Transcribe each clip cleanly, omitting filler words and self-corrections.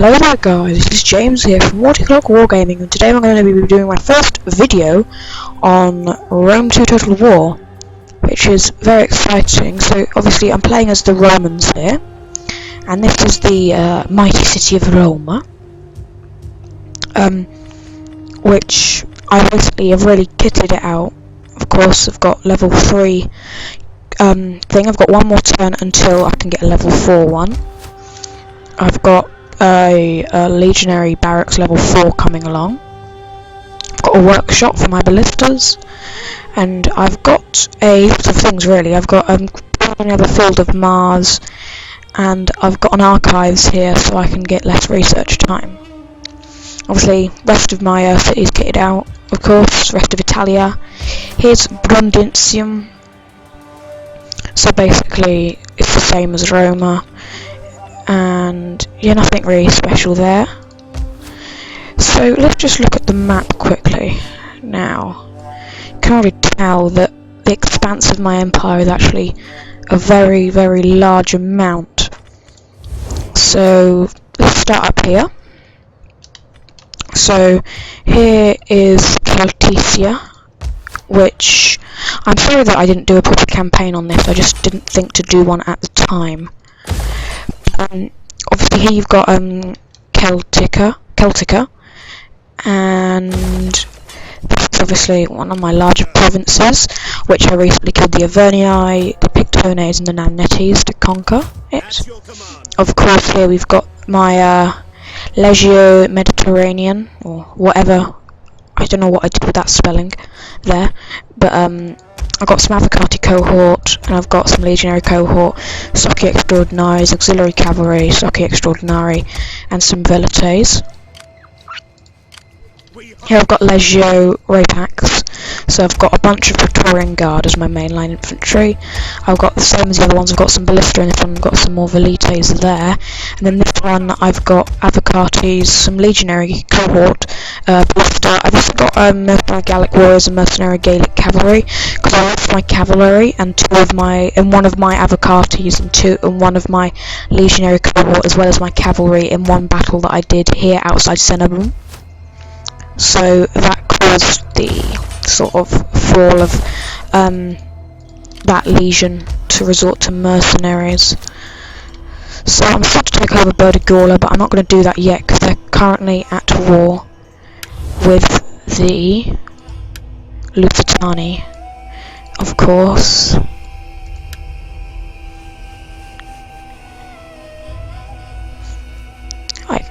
Hello there guys, this is James here from Waterclock Wargaming, and today I'm going to be doing my first video on Rome 2 Total War, which is very exciting. So obviously I'm playing as the Romans here, and this is the mighty city of Rome, which I basically have really kitted it out. Of course I've got level 3 thing, I've got one more turn until I can get a level 4 one. I've got a legionary barracks level 4 coming along. I've got a workshop for my ballistas, and I've got a lot of things really. I've got another field of Mars, and I've got an archives here so I can get less research time. Obviously, rest of my city is kitted out, of course. Rest of Italia. Here's Brundisium. So basically, it's the same as Roma. And yeah, nothing really special there. So let's just look at the map quickly. Now, you can already tell that the expanse of my empire is actually a very, very large amount. So let's start up here. So here is Celticia, which I'm sorry that I didn't do a proper campaign on this. I just didn't think to do one at the time. Obviously here you've got Celtica, and that's obviously one of my larger provinces, which I recently killed the Avernii, the Pictones and the Nannetes to conquer it. Of course here we've got my Legio Mediterranean, or whatever, I don't know what I did with that spelling there, but I've got some Avocati cohort, and I've got some legionary cohort, Socii Extraordinaries, auxiliary cavalry, Socii Extraordinari, and some velites. Here I've got Legio Rapax, so I've got a bunch of Praetorian Guard as my mainline infantry. I've got the same as the other ones, I've got some ballista in this one, I've got some more velites there. And then this one I've got Avocatis, some legionary cohort, ballista. I've also got mercenary Gallic warriors and mercenary Gaelic cavalry, because I lost my cavalry and one of my Avocatis and one of my legionary cohort, as well as my cavalry in one battle that I did here outside Cenabum. So that caused the sort of fall of that legion to resort to mercenaries. So I'm set to take over Burdigorla, but I'm not going to do that yet because they're currently at war with the Lusitani, of course.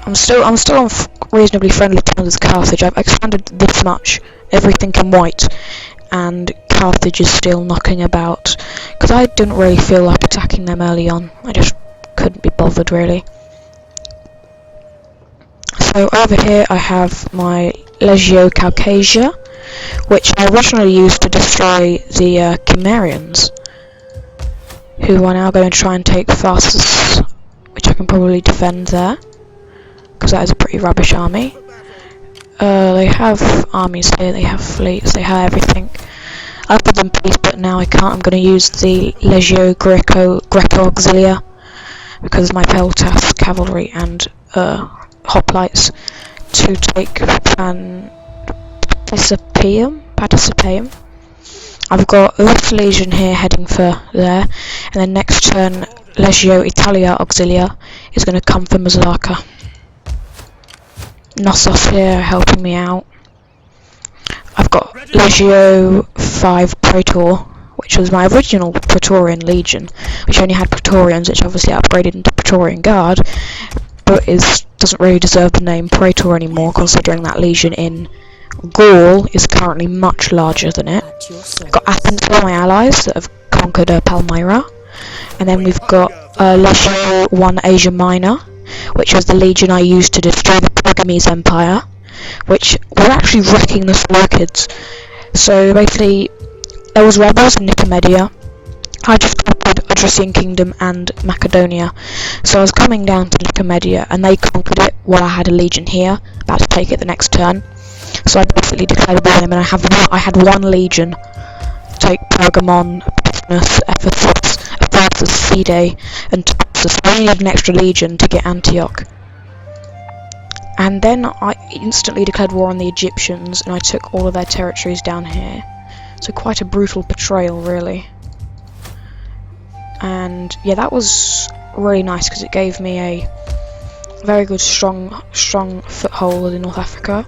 I'm still on reasonably friendly terms with Carthage. I've expanded this much, everything in white, and Carthage is still knocking about, because I didn't really feel like attacking them early on. I just couldn't be bothered really. So over here I have my Legio Caucasia, which I originally used to destroy the Cimmerians, who are now going to try and take Pharsus, which I can probably defend there, because that is a pretty rubbish army. They have armies here, they have fleets, they have everything. I put them peace, but now I can't. I'm going to use the Legio Greco Auxilia, because my Peltas cavalry and hoplites to take Paticipium. I've got this legion here heading for there, and then next turn Legio Italia Auxilia is going to come for Mazarka. Knossos here helping me out. I've got Legio 5 Praetor, which was my original Praetorian Legion, which only had Praetorians, which obviously upgraded into Praetorian Guard, but doesn't really deserve the name Praetor anymore, considering that Legion in Gaul is currently much larger than it. I've got Athens for my allies that have conquered Palmyra, and then we've got Legio 1 Asia Minor, which was the legion I used to destroy the Pergamese Empire, which were actually wrecking the Seleucids. So basically, there was rebels in Nicomedia. I just conquered Odrysian Kingdom and Macedonia. So I was coming down to Nicomedia, and they conquered it while I had a legion here, about to take it the next turn. So I basically declared war on them, and I had one legion take Pergamon, Pismus, Ephesus, Fide, and Tarsus. I only had an extra legion to get Antioch. And then I instantly declared war on the Egyptians, and I took all of their territories down here. So quite a brutal betrayal, really. And yeah, that was really nice because it gave me a very good, strong foothold in North Africa.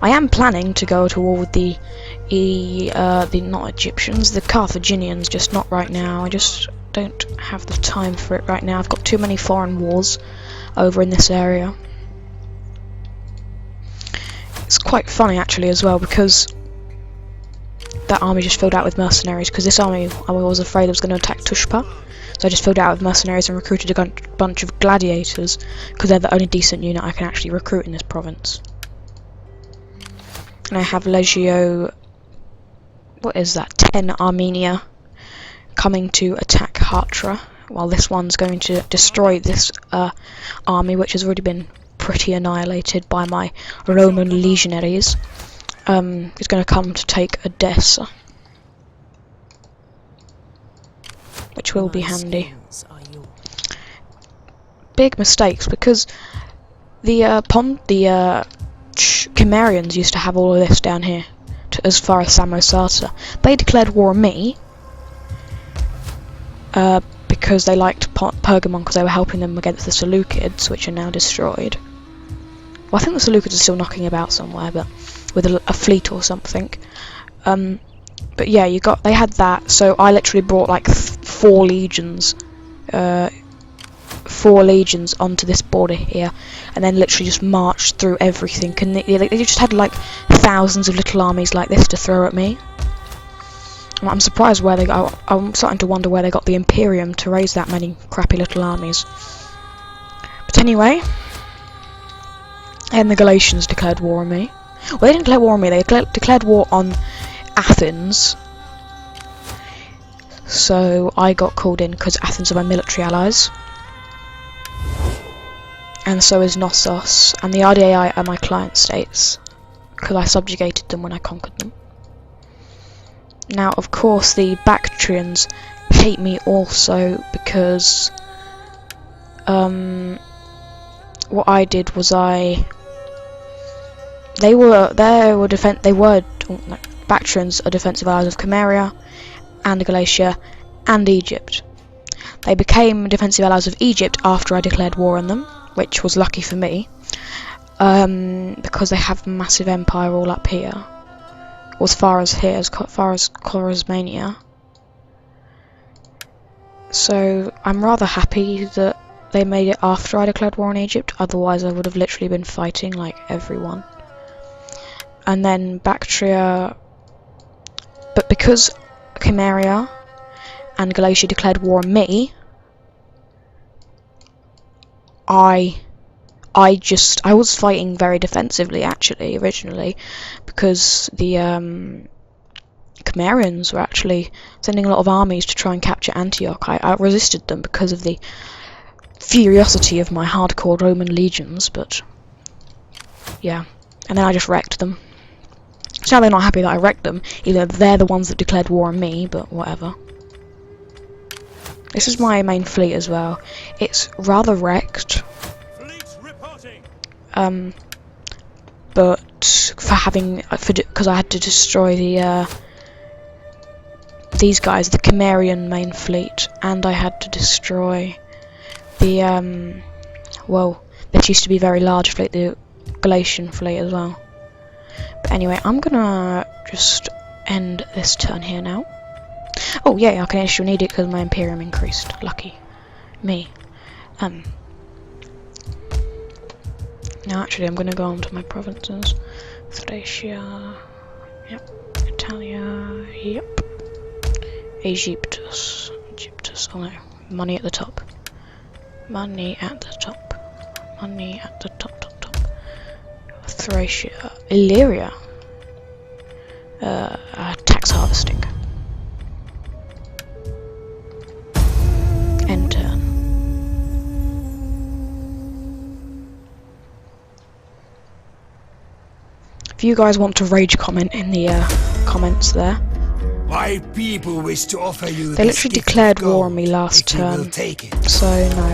I am planning to go to war with the not Egyptians, the Carthaginians, just not right now. I just don't have the time for it right now. I've got too many foreign wars over in this area. It's quite funny actually as well, because that army just filled out with mercenaries, because this army I was afraid was going to attack Tushpa, so I just filled it out with mercenaries and recruited a bunch of gladiators, because they're the only decent unit I can actually recruit in this province. And I have Legio, what is that, 10 Armenia coming to attack Hatra, while this one's going to destroy this army, which has already been pretty annihilated by my Roman legionaries. Is going to come to take Edessa, which will be handy. Big mistakes, because the Cimmerians used to have all of this down here, as far as Samosata. They declared war on me because they liked Pergamon, because they were helping them against the Seleucids, which are now destroyed. Well, I think the Seleucids are still knocking about somewhere, but with a fleet or something. But yeah, they had that, so I literally brought like 4 legions onto this border here, and then literally just marched through everything, and they just had like thousands of little armies like this to throw at me. I'm surprised where they got. I'm starting to wonder where they got the Imperium to raise that many crappy little armies. But anyway, and the Galatians declared war on me. Well, they didn't declare war on me, they declared war on Athens. So I got called in because Athens are my military allies. And so is Knossos, and the RDAI are my client states, because I subjugated them when I conquered them. Now, of course, the Bactrians hate me also, because what I did was Bactrians are defensive allies of Cameria and Galatia and Egypt. They became defensive allies of Egypt after I declared war on them, which was lucky for me, because they have a massive empire all up here, or as far as Chorasmania. So I'm rather happy that they made it after I declared war on Egypt, otherwise I would have literally been fighting like everyone. And then Bactria, but because Chimeria and Galatia declared war on me, I was fighting very defensively actually originally, because the Cimmerians were actually sending a lot of armies to try and capture Antioch. I resisted them because of the furiosity of my hardcore Roman legions, but yeah, and then I just wrecked them. So now they're not happy that I wrecked them, even though they're the ones that declared war on me, but whatever. This is my main fleet as well. It's rather wrecked. But because I had to destroy these guys, the Cimmerian main fleet, and I had to destroy the that used to be a very large fleet, the Galatian fleet as well. But anyway, I'm gonna just end this turn here now. Oh yeah, I can issue an edict because my Imperium increased. Lucky me. Now actually I'm going to go on to my provinces. Thracia, yep. Italia, yep. Egyptus, oh no, money at the top. Money at the top. Money at the top. Thracia, Illyria. Tax harvesting. End turn. If you guys want to rage comment in the comments there. My people wish to offer you. They literally declared war on me last turn, so no.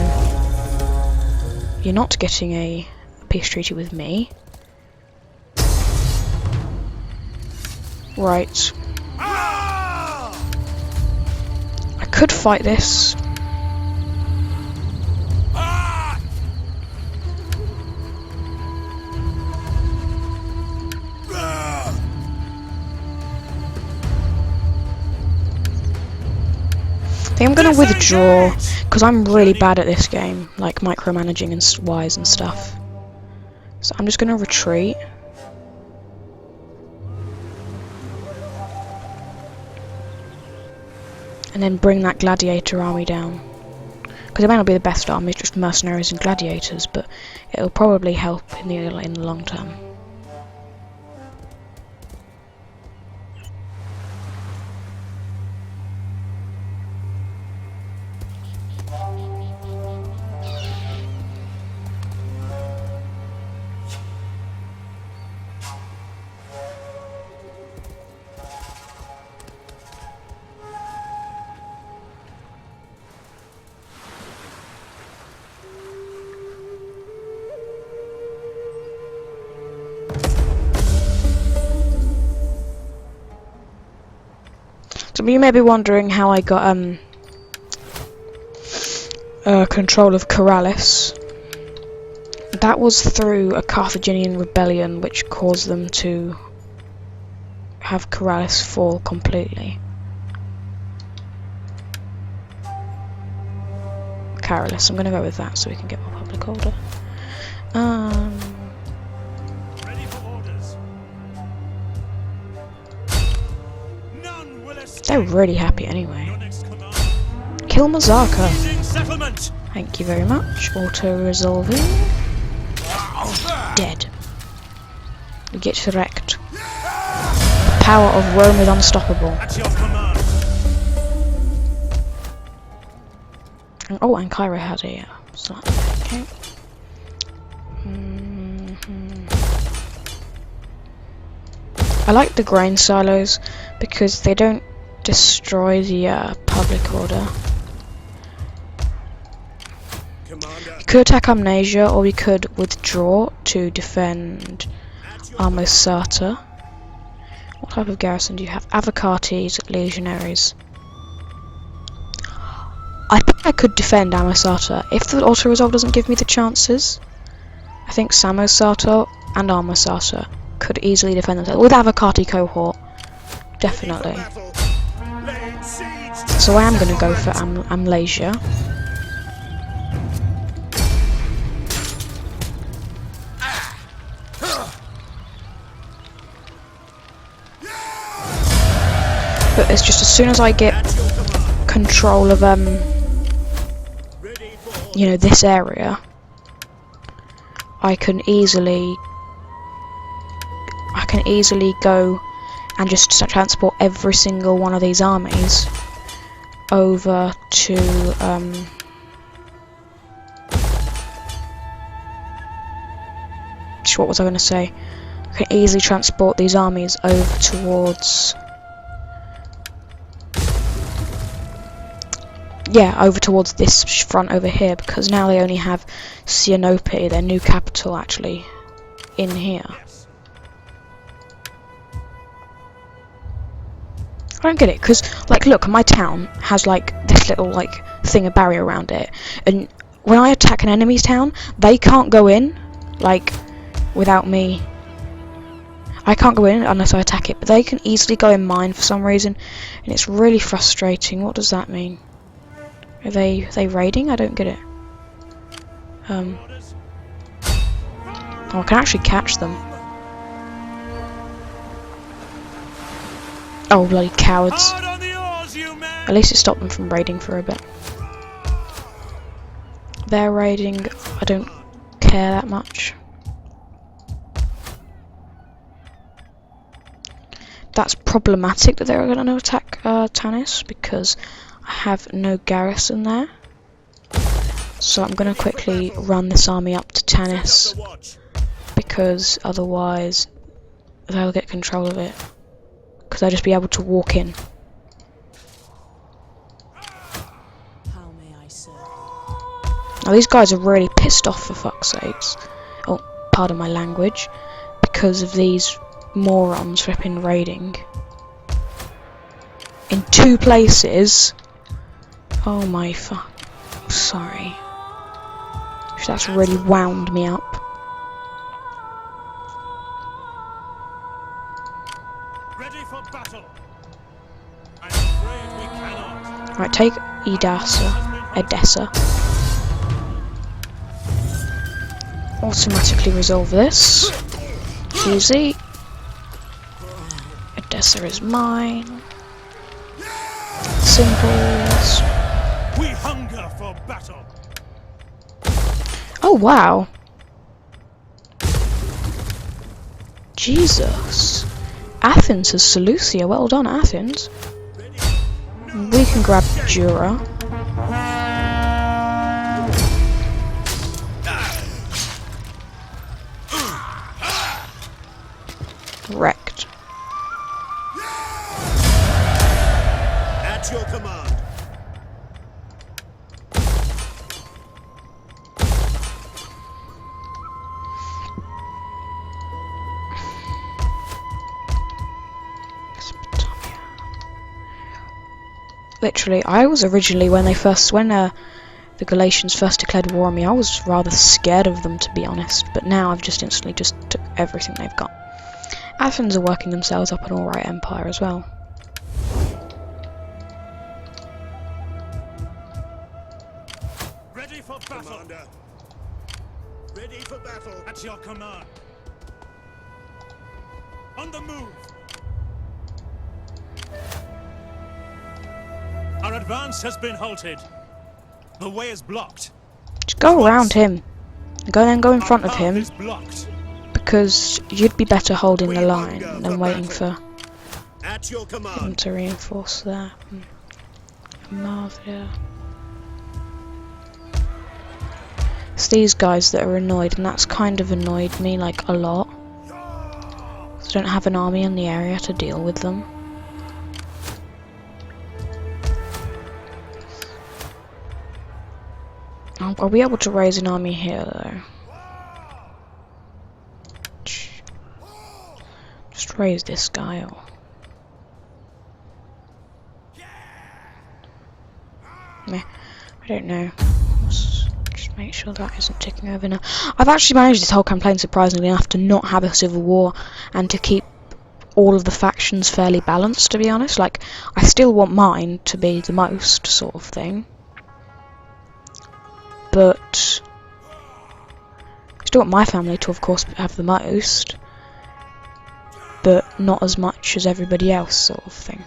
You're not getting a peace treaty with me. Right. I could fight this. I think I'm gonna withdraw because I'm really bad at this game, like micromanaging and wise and stuff. So I'm just gonna retreat. And then bring that gladiator army down. Because it may not be the best army, it's just mercenaries and gladiators, but it'll probably help in the long term. So you may be wondering how I got control of Corrales. That was through a Carthaginian rebellion which caused them to have Corrales fall completely. Carolus, I'm gonna go with that so we can get more public order. Ready for orders. None will escape. They're really happy anyway. Your next command. Kill Mazaka. Leading settlement. Thank you very much. Auto-resolving. Dead. We get wrecked. The power of Rome is unstoppable. At your command. Oh, and Cairo had a slap. Okay. I like the grain silos because they don't destroy the public order. Commander. We could attack Amnesia, or we could withdraw to defend Armosata. What type of garrison do you have? Avocates, legionaries. I think I could defend Amosata if the auto-resolve doesn't give me the chances. I think Samosata and Armosata could easily defend themselves with Avocati cohort, definitely. So I am going to go for Amnesia. But it's just as soon as I get control of you know, this area, I can easily go and just transport every single one of these armies over to what was I going to say? I can easily transport these armies over towards over towards this front over here, because now they only have Sinope, their new capital, actually in here. I don't get it, because like look, my town has like this little like thing, a barrier around it, and when I attack an enemy's town, they can't go in like without me. I can't go in unless I attack it, but they can easily go in mine for some reason, and it's really frustrating. What does that mean? Are they raiding? I don't get it. Oh, I can actually catch them. Oh, bloody cowards. At least it stopped them from raiding for a bit. They're raiding, I don't care that much. That's problematic that they're going to attack Tanis, because I have no garrison there. So I'm going to quickly run this army up to Tanis, because otherwise they'll get control of it. Because they'll just be able to walk in. How may I serve? Now these guys are really pissed off, for fuck's sakes. Oh, pardon my language, because of these morons flipping raiding in 2 places. Oh my fuck. Sorry. That's really wound me up. Ready for battle. I'm afraid we cannot. Right, take Edessa. Automatically resolve this. Easy. Edessa is mine. Simples. We hunger for battle. Oh wow. Jesus. Athens has Seleucia. Well done, Athens. We can grab Jura. Wrecked. At your command. Literally, I was originally when the Galatians first declared war on me, I was rather scared of them, to be honest. But now I've just instantly just took everything they've got. Athens are working themselves up an alright empire as well. Ready for battle. Commander. Ready for battle. At your command. On the move. Our advance has been halted. The way is blocked. Just go around him. Then go in front of Our him, path is blocked. because you'd be better holding the line than waiting for At your him command. to reinforce there. Marvia. It's these guys that are annoyed, and that's kind of annoyed me like a lot. I don't have an army in the area to deal with them. I'll be able to raise an army here though. Just raise this guy or... Meh, I don't know. Let's just make sure that isn't ticking over now. I've actually managed this whole campaign surprisingly enough to not have a civil war and to keep all of the factions fairly balanced, to be honest. Like, I still want mine to be the most sort of thing. But I still want my family to, of course, have the most, but not as much as everybody else, sort of thing.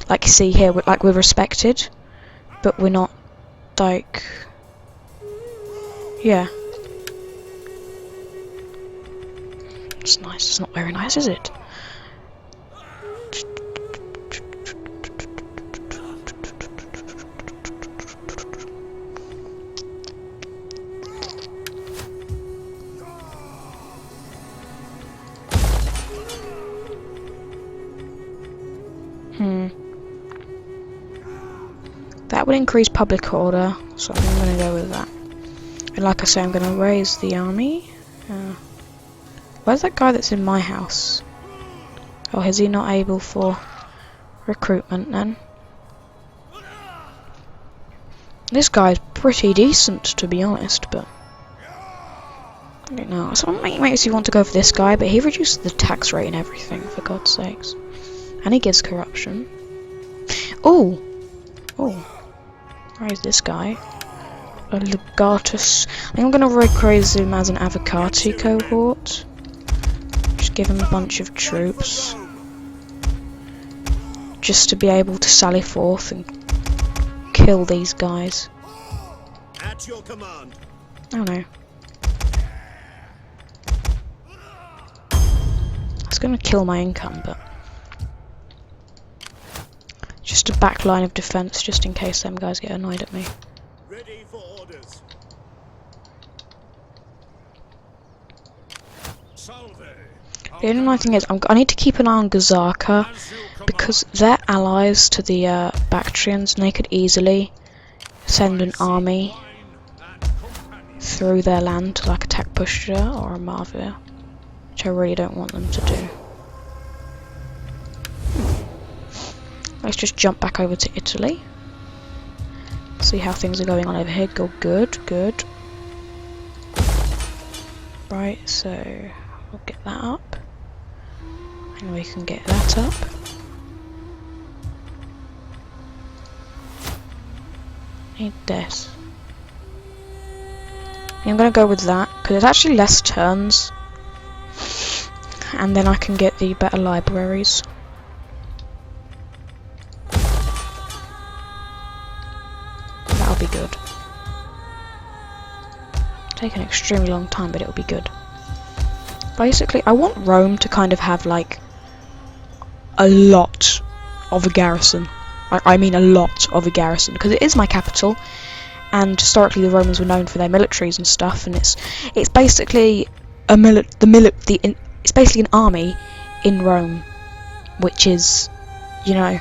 Like you see here, we're respected, but we're not, like, yeah. It's nice. It's not very nice, is it? That would increase public order, so I'm going to go with that. And like I say, I'm going to raise the army. Where's that guy that's in my house? Oh, is he not able for recruitment then? This guy's pretty decent, to be honest, but I don't know. Someone makes you want to go for this guy, but he reduces the tax rate and everything, for God's sakes. And he gives corruption. Oh! Oh. Raise this guy. A Legatus. I think I'm going to raise him as an Avocati cohort. Just give him a bunch of troops. Just to be able to sally forth and kill these guys. At your command. Oh no. It's going to kill my income, but just a back line of defense, just in case them guys get annoyed at me. Ready for orders. Salve. The only annoying thing is, I need to keep an eye on Gazaka, because they're allies to the Bactrians, and they could easily send an army through their land to like attack Pushcha or Amavir, which I really don't want them to do. Let's just jump back over to Italy. See how things are going on over here. Go good, good. Right, so we'll get that up. And we can get that up. Need this. I'm gonna go with that because it's actually less turns, and then I can get the better libraries. That'll be good. Take an extremely long time, but it'll be good. Basically, I want Rome to kind of have like a lot of a garrison. I mean a lot of a garrison, because it is my capital, and historically the Romans were known for their militaries and stuff, and it's basically it's basically an army in Rome, which is, you know,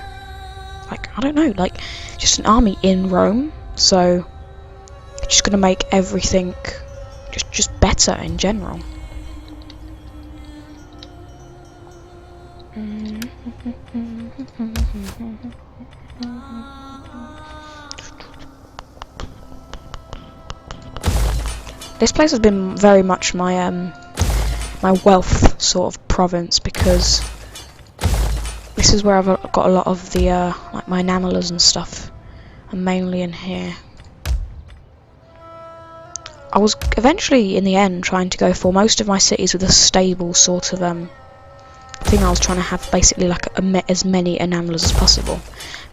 like, I don't know, like just an army in Rome. So it's just gonna make everything just better in general. This place has been very much my my wealth sort of province, because this is where I've got a lot of the like my enamelers and stuff, and mainly in here. I was eventually in the end trying to go for most of my cities with a stable sort of thing. I was trying to have basically like as many enamelers as possible.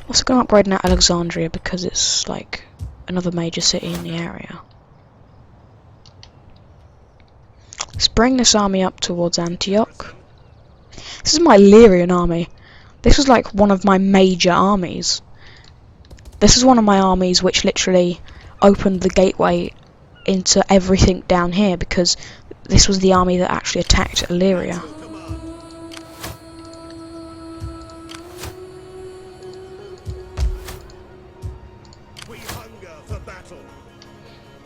I'm also going to upgrade now Alexandria because it's like another major city in the area. Let's bring this army up towards Antioch. This is my Illyrian army. This was like one of my major armies. This is one of my armies which literally opened the gateway into everything down here, because this was the army that actually attacked Illyria.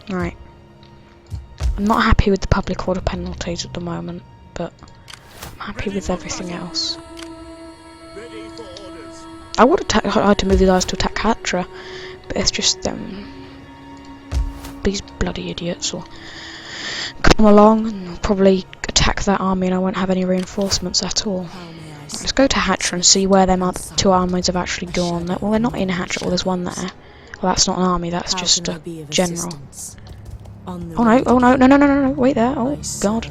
Right. I'm not happy with the public order penalties at the moment, but I'm happy with everything else. I would have had to move these guys to attack Hatra, but it's just these bloody idiots will come along and probably attack that army, and I won't have any reinforcements at all. Let's go to Hatra and see where them two armies have actually gone. Well, they're not in Hatra. Well, there's one there. Well, that's not an army. That's just a general. Oh no! Oh no! No! No! No! No! Wait there! Oh God!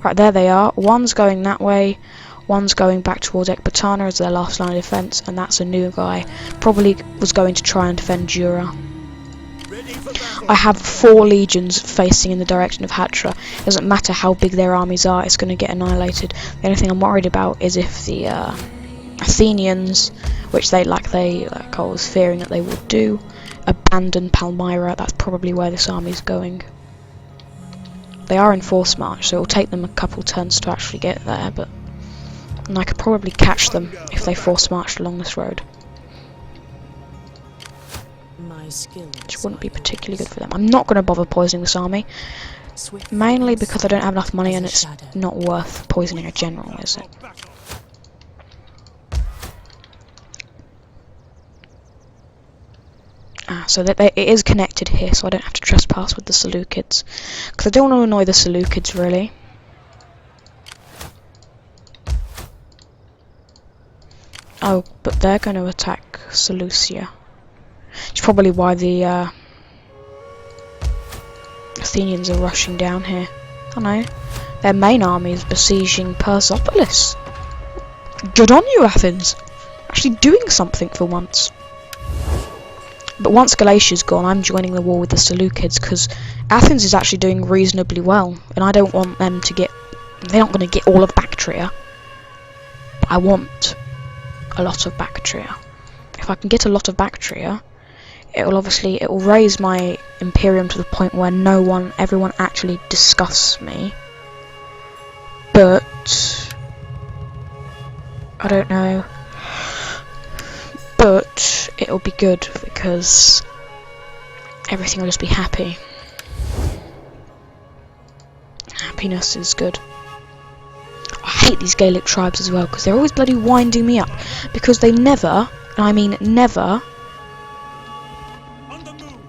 Right, there they are. One's going that way. One's going back towards Ecbatana as their last line of defense, and that's a new guy. Probably was going to try and defend Jura. I have 4 legions facing in the direction of Hatra. It doesn't matter how big their armies are, it's going to get annihilated. The only thing I'm worried about is if the Athenians, which I was fearing that they would do, abandon Palmyra. That's probably where this army's going. They are in force march, so it'll take them a couple turns to actually get there, and I could probably catch them if they force marched along this road. Which wouldn't be particularly good for them. I'm not going to bother poisoning this army, mainly because I don't have enough money and it's not worth poisoning a general, is it? So that it is connected here, so I don't have to trespass with the Seleucids, because I don't want to annoy the Seleucids really. Oh, but they're going to attack Seleucia. It's probably why the Athenians are rushing down here. I know. Their main army is besieging Persepolis. Good on you, Athens! Actually doing something for once. But once Galatia's gone, I'm joining the war with the Seleucids, because Athens is actually doing reasonably well, and I don't want them to get... They're not going to get all of Bactria. But I want a lot of Bactria. If I can get a lot of Bactria, it will raise my Imperium to the point where everyone actually discuss me. But I don't know. But it'll be good because everything will just be happy. Happiness is good. I hate these Gaelic tribes as well, because they're always bloody winding me up. Because they never, and I mean never,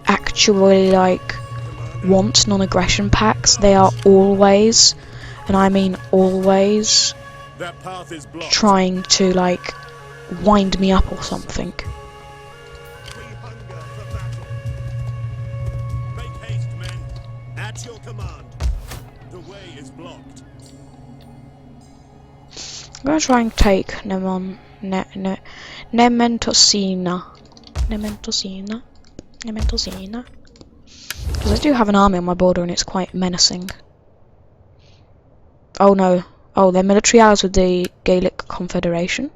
actually, like, want non-aggression pacts. They are always, and I mean always, That path is blocked. trying to, like, wind me up or something. We hunger for battle. Make haste, men. At your command. The way is blocked. I'm gonna try and take Nementosina. Because I do have an army on my border and it's quite menacing. Oh no. Oh, they're military allies with the Gaelic Confederation.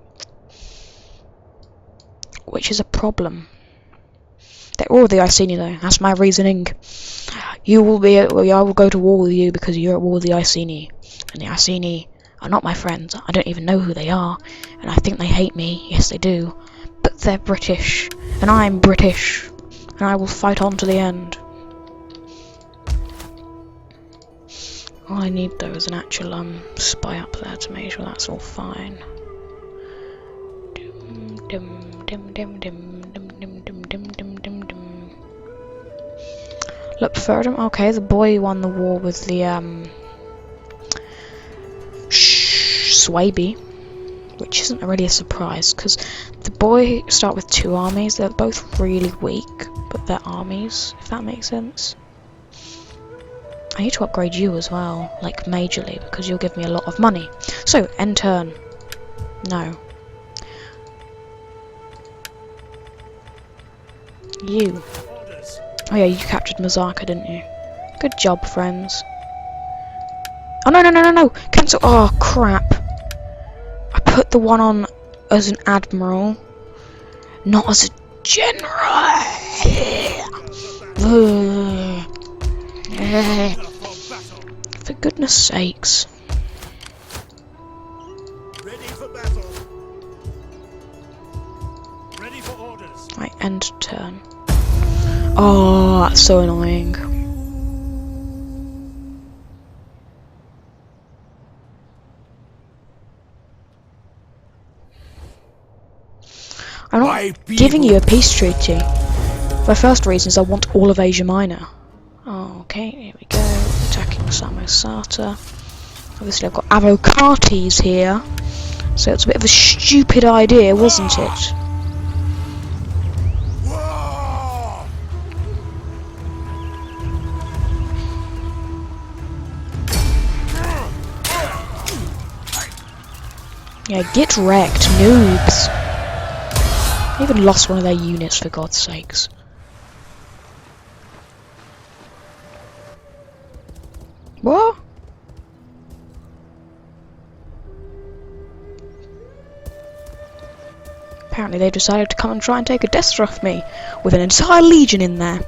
Which is a problem. They're all the Iceni though, that's my reasoning. I will go to war with you because you're at war with the Iceni. And the Iceni are not my friends. I don't even know who they are. And I think they hate me. Yes, they do. But they're British. And I'm British. And I will fight on to the end. All I need though is an actual spy up there to make sure that's all fine. Look, Ferdinand. Okay, the boy won the war with the Swaby, which isn't really a surprise because the boy start with 2 armies. They're both really weak, but they're armies, if that makes sense. I need to upgrade you as well, like majorly, because you'll give me a lot of money. So, end turn. No. You. Oh yeah, you captured Mazaka, didn't you? Good job, friends. Oh no! Cancel! Oh crap! I put the one on as an admiral, not as a general. For goodness sakes. Ready for battle. Ready for orders. Right, end turn. Oh, that's so annoying. I'm not giving you a peace treaty. My first reason is I want all of Asia Minor. Oh, okay, here we go. Attacking Samosata. Obviously I've got Avocates here. So it's a bit of a stupid idea, wasn't it? Yeah, get wrecked, noobs. I even lost one of their units, for God's sakes. What? Apparently they decided to come and try and take a Death Star off me, with an entire legion in there.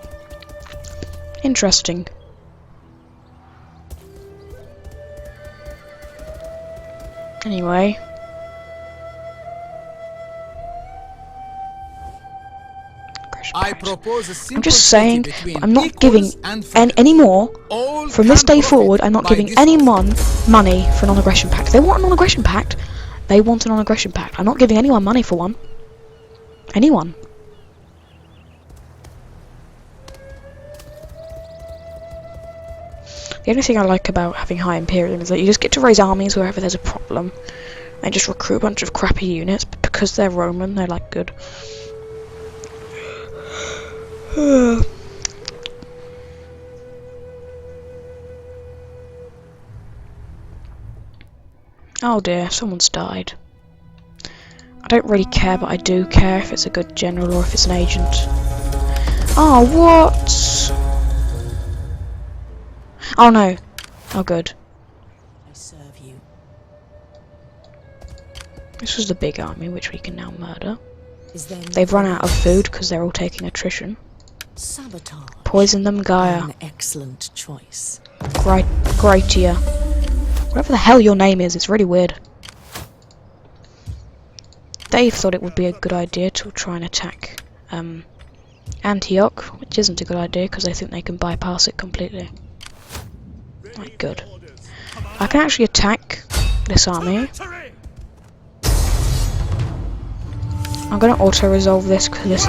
Interesting. Anyway. I propose a simple I'm just saying, treaty between I'm not equals giving and friends. any more. All From this can day profit forward, I'm not by giving this any offer. money for a non-aggression pact. If they want a non-aggression pact, they want a non-aggression pact. I'm not giving anyone money for one. Anyone. The only thing I like about having High Imperium is that you just get to raise armies wherever there's a problem. And just recruit a bunch of crappy units, but because they're Roman, they're like good. Oh dear, someone's died. I don't really care, but I do care if it's a good general or if it's an agent. Oh, what? Oh no. Oh good. I serve you. This was the big army, which we can now murder. Is there They've run out of food because they're all taking attrition. sabotage? Poison them, Gaia. An excellent choice. Gratia. Whatever the hell your name is, it's really weird. Dave thought it would be a good idea to try and attack Antioch, which isn't a good idea because they think they can bypass it completely. Like, good. I can actually attack this army. I'm gonna auto-resolve this because this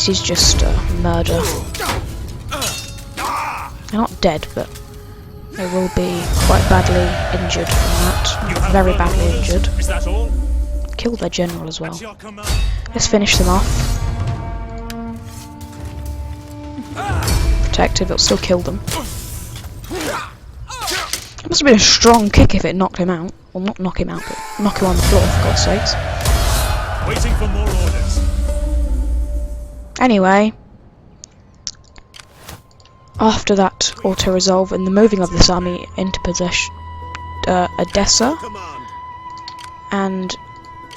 is just murder. They're not dead, but they will be quite badly injured from that. Very badly injured. Is that all? Killed their general as well. At your command. Let's finish them off. Protective, it'll still kill them. It must have been a strong kick if it knocked him out. Well, not knock him out, but knock him on the floor, for God's sakes. Waiting for more orders. Anyway, after that auto-resolve and the moving of this army into possession, Edessa, Command. and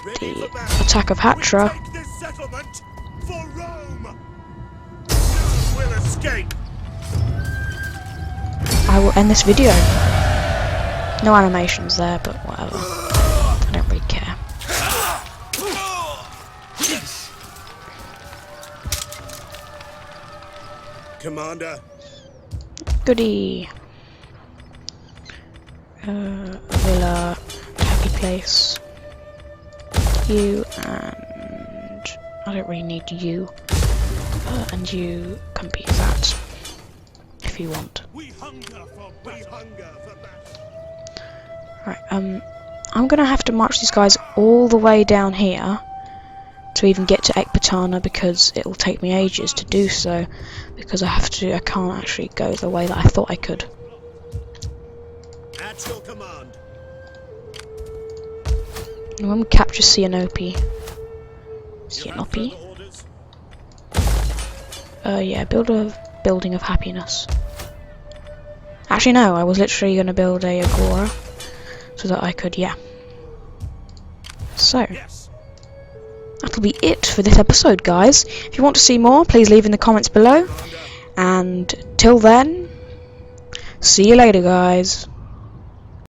Ready the for battle. attack of Hatra, We take this settlement for Rome. None will escape. I will end this video. No animations there, but whatever. I don't really care. Commander. Goody. Villa, happy place. You and I don't really need you. And you can be that if you want. We hunger for battle. Right. I'm gonna have to march these guys all the way down here to even get to Ecbatana because it will take me ages to do so because I can't actually go the way that I thought I could. At your command. And when we capture Sianope, You have further orders? yeah, build a building of happiness. Actually no, I was literally gonna build a agora so that I could, yeah. So, Yes. that'll be it for this episode, guys. If you want to see more, please leave in the comments below. And till then, see you later, guys.